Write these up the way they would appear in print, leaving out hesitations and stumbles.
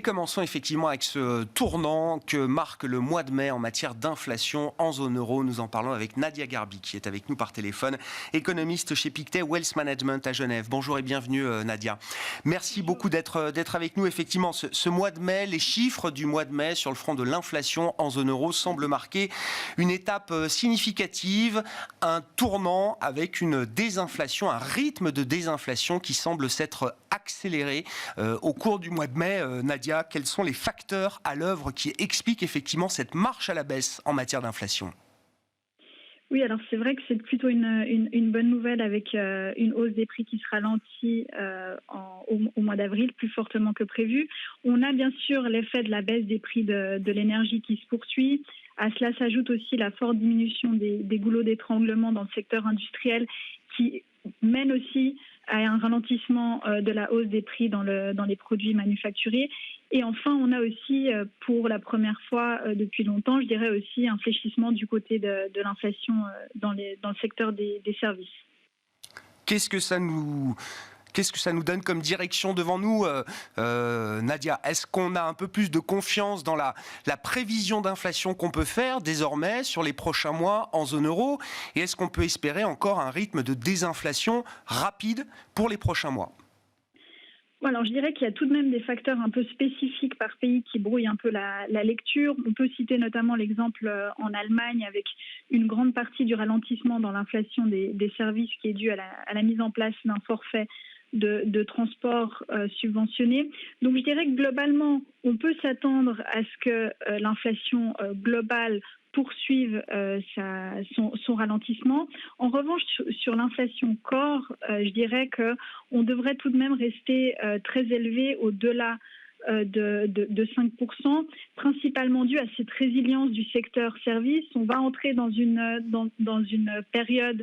commençons effectivement avec ce tournant que marque le mois de mai en matière d'inflation en zone euro. Nous en parlons avec Nadia Garbi qui est avec nous par téléphone, économiste chez Pictet Wealth Management à Genève. Bonjour et bienvenue Nadia. Merci beaucoup d'être avec nous. Effectivement, ce mois de mai, les chiffres du mois de mai sur le front de l'inflation en zone euro semblent marquer une étape significative, un tournant avec une désinflation, un rythme de désinflation qui semble s'être accéléré au cours du mois de mai. Nadia, quels sont les facteurs à l'œuvre qui expliquent effectivement cette marche à la baisse en matière d'inflation ? Oui, alors c'est vrai que c'est plutôt une bonne nouvelle avec une hausse des prix qui se ralentit au mois d'avril plus fortement que prévu. On a bien sûr l'effet de la baisse des prix de l'énergie qui se poursuit. À cela s'ajoute aussi la forte diminution des goulots d'étranglement dans le secteur industriel qui mène aussi à un ralentissement de la hausse des prix dans les produits manufacturiers. Et enfin, on a aussi, pour la première fois depuis longtemps, je dirais aussi un fléchissement du côté de l'inflation dans le secteur des services. Qu'est-ce que ça nous donne comme direction devant nous, Nadia ? Est-ce qu'on a un peu plus de confiance dans la prévision d'inflation qu'on peut faire désormais sur les prochains mois en zone euro ? Et est-ce qu'on peut espérer encore un rythme de désinflation rapide pour les prochains mois ? Alors, je dirais qu'il y a tout de même des facteurs un peu spécifiques par pays qui brouillent un peu la lecture. On peut citer notamment l'exemple en Allemagne avec une grande partie du ralentissement dans l'inflation des services qui est due à la mise en place d'un forfait de transport subventionné. Donc je dirais que globalement, on peut s'attendre à ce que l'inflation globale poursuive son ralentissement. En revanche, sur l'inflation corps, je dirais qu'on devrait tout de même rester très élevé au-delà de 5%, principalement dû à cette résilience du secteur service. On va entrer dans une période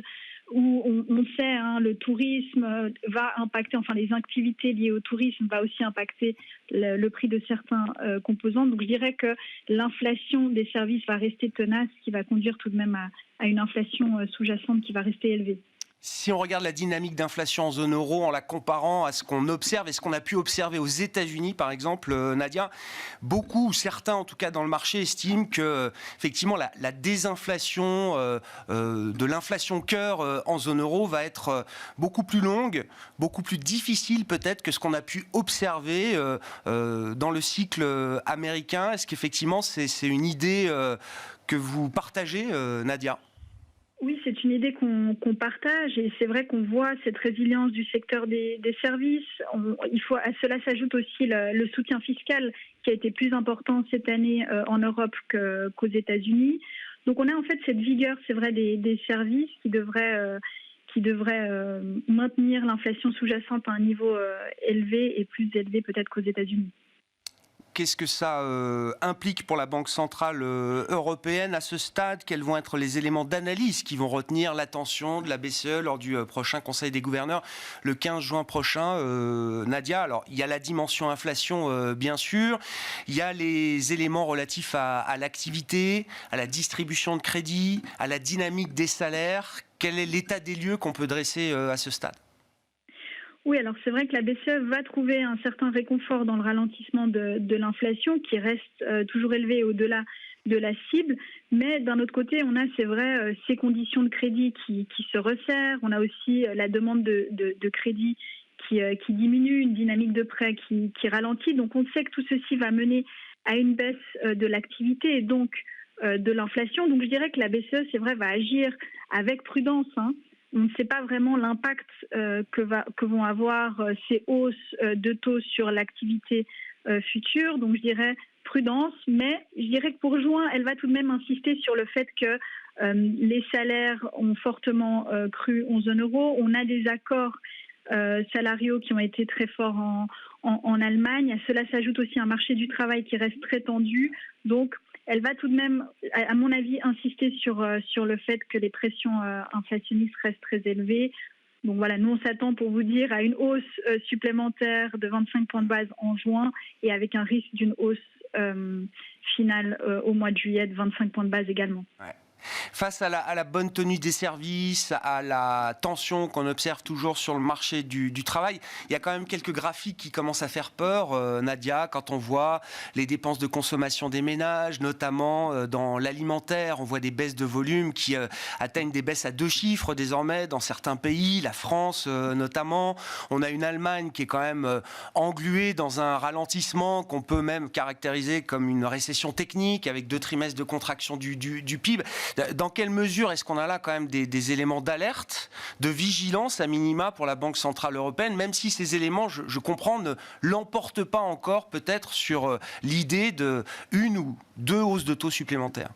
où on sait, le tourisme va impacter, enfin les activités liées au tourisme va aussi impacter le prix de certains composants. Donc je dirais que l'inflation des services va rester tenace, ce qui va conduire tout de même à une inflation sous-jacente qui va rester élevée. Si on regarde la dynamique d'inflation en zone euro en la comparant à ce qu'on observe et ce qu'on a pu observer aux États-Unis, par exemple, Nadia, beaucoup, certains en tout cas dans le marché, estiment que effectivement la désinflation de l'inflation cœur en zone euro va être beaucoup plus longue, beaucoup plus difficile peut-être que ce qu'on a pu observer dans le cycle américain. Est-ce qu'effectivement c'est une idée que vous partagez, Nadia ? Oui, c'est une idée qu'on partage et c'est vrai qu'on voit cette résilience du secteur des services. À cela s'ajoute aussi le soutien fiscal qui a été plus important cette année en Europe qu'aux États-Unis. Donc on a en fait cette vigueur, c'est vrai, des services qui devrait maintenir l'inflation sous-jacente à un niveau élevé et plus élevé peut-être qu'aux États-Unis. Qu'est-ce que ça implique pour la Banque centrale européenne à ce stade ? Quels vont être les éléments d'analyse qui vont retenir l'attention de la BCE lors du prochain Conseil des gouverneurs le 15 juin prochain, Nadia ? Alors, il y a la dimension inflation, bien sûr. Il y a les éléments relatifs à l'activité, à la distribution de crédit, à la dynamique des salaires. Quel est l'état des lieux qu'on peut dresser à ce stade ? Oui, alors c'est vrai que la BCE va trouver un certain réconfort dans le ralentissement de l'inflation qui reste toujours élevée au-delà de la cible. Mais d'un autre côté, on a, c'est vrai, ces conditions de crédit qui se resserrent. On a aussi la demande de crédit qui diminue, une dynamique de prêt qui ralentit. Donc on sait que tout ceci va mener à une baisse de l'activité et donc de l'inflation. Donc je dirais que la BCE, c'est vrai, va agir avec prudence, On ne sait pas vraiment l'impact que vont avoir ces hausses de taux sur l'activité future. Donc, je dirais prudence. Mais je dirais que pour juin, elle va tout de même insister sur le fait que les salaires ont fortement cru en zone euro. On a des accords salariaux qui ont été très forts en Allemagne. À cela s'ajoute aussi un marché du travail qui reste très tendu. Donc, elle va tout de même, à mon avis, insister sur le fait que les pressions inflationnistes restent très élevées. Donc voilà, nous on s'attend, pour vous dire, à une hausse supplémentaire de 25 points de base en juin et avec un risque d'une hausse finale au mois de juillet de 25 points de base également. Ouais. Face à la bonne tenue des services, à la tension qu'on observe toujours sur le marché du travail, il y a quand même quelques graphiques qui commencent à faire peur, Nadia, quand on voit les dépenses de consommation des ménages, notamment dans l'alimentaire. On voit des baisses de volume qui atteignent des baisses à 2 chiffres désormais dans certains pays, la France notamment. On a une Allemagne qui est quand même engluée dans un ralentissement qu'on peut même caractériser comme une récession technique avec 2 trimestres de contraction du PIB. Dans quelle mesure est-ce qu'on a là quand même des éléments d'alerte, de vigilance à minima pour la Banque Centrale Européenne, même si ces éléments, je comprends, ne l'emportent pas encore peut-être sur l'idée de 1 ou 2 hausses de taux supplémentaires?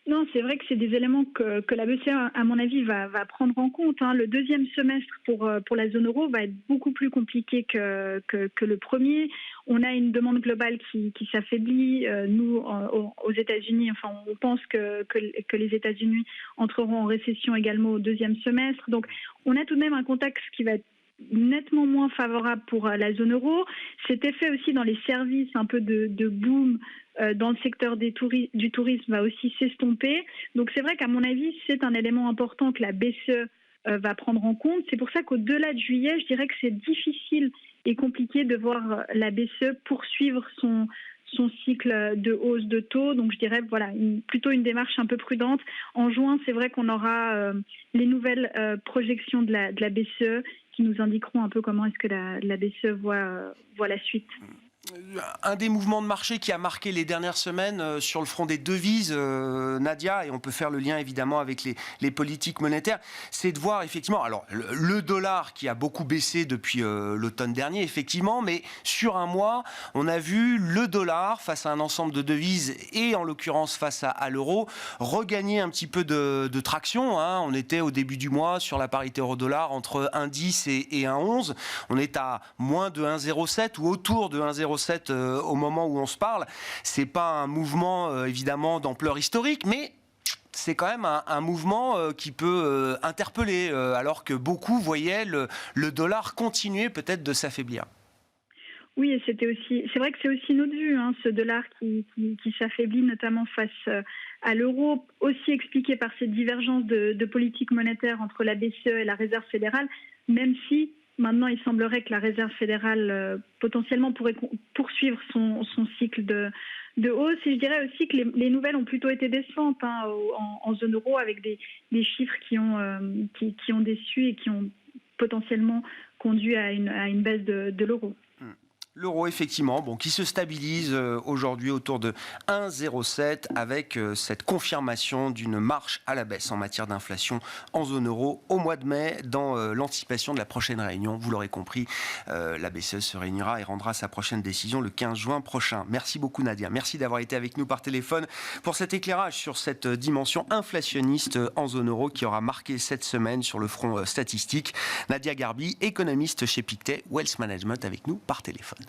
Non, c'est vrai que c'est des éléments que la BCE, à mon avis, va prendre en compte. Le deuxième semestre pour la zone euro va être beaucoup plus compliqué que le premier. On a une demande globale qui s'affaiblit. Nous, aux États-Unis, enfin, on pense que les États-Unis entreront en récession également au deuxième semestre. Donc, on a tout de même un contexte qui va être nettement moins favorable pour la zone euro. Cet effet aussi dans les services, un peu de boom dans le secteur du tourisme va aussi s'estomper. Donc c'est vrai qu'à mon avis, c'est un élément important que la BCE va prendre en compte. C'est pour ça qu'au-delà de juillet, je dirais que c'est difficile et compliqué de voir la BCE poursuivre son cycle de hausse de taux. Donc je dirais plutôt une démarche un peu prudente. En juin, c'est vrai qu'on aura les nouvelles projections de la BCE qui nous indiqueront un peu comment est-ce que la BCE voit la suite. Un des mouvements de marché qui a marqué les dernières semaines sur le front des devises, Nadia, et on peut faire le lien évidemment avec les politiques monétaires, c'est de voir effectivement, alors le dollar qui a beaucoup baissé depuis l'automne dernier, effectivement, mais sur un mois, on a vu le dollar face à un ensemble de devises et en l'occurrence face à l'euro, regagner un petit peu de traction. On était au début du mois sur la parité euro-dollar entre 1,10 et 1,11. On est à moins de 1,07 ou autour de 1,07 au moment où on se parle. C'est pas un mouvement évidemment d'ampleur historique, mais c'est quand même un mouvement qui peut interpeller, alors que beaucoup voyaient le dollar continuer peut-être de s'affaiblir. Oui, et c'est vrai que c'est aussi notre vue, ce dollar qui s'affaiblit notamment face à l'euro, aussi expliqué par cette divergence de politique monétaire entre la BCE et la Réserve fédérale, même si maintenant, il semblerait que la Réserve fédérale potentiellement pourrait poursuivre son cycle de hausse. Et je dirais aussi que les nouvelles ont plutôt été décevantes en zone euro, avec des chiffres qui ont déçu et qui ont potentiellement conduit à une baisse de l'euro. L'euro, effectivement, qui se stabilise aujourd'hui autour de 1,07 avec cette confirmation d'une marche à la baisse en matière d'inflation en zone euro au mois de mai dans l'anticipation de la prochaine réunion. Vous l'aurez compris, la BCE se réunira et rendra sa prochaine décision le 15 juin prochain. Merci beaucoup Nadia, merci d'avoir été avec nous par téléphone pour cet éclairage sur cette dimension inflationniste en zone euro qui aura marqué cette semaine sur le front statistique. Nadia Garbi, économiste chez Pictet Wealth Management, avec nous par téléphone.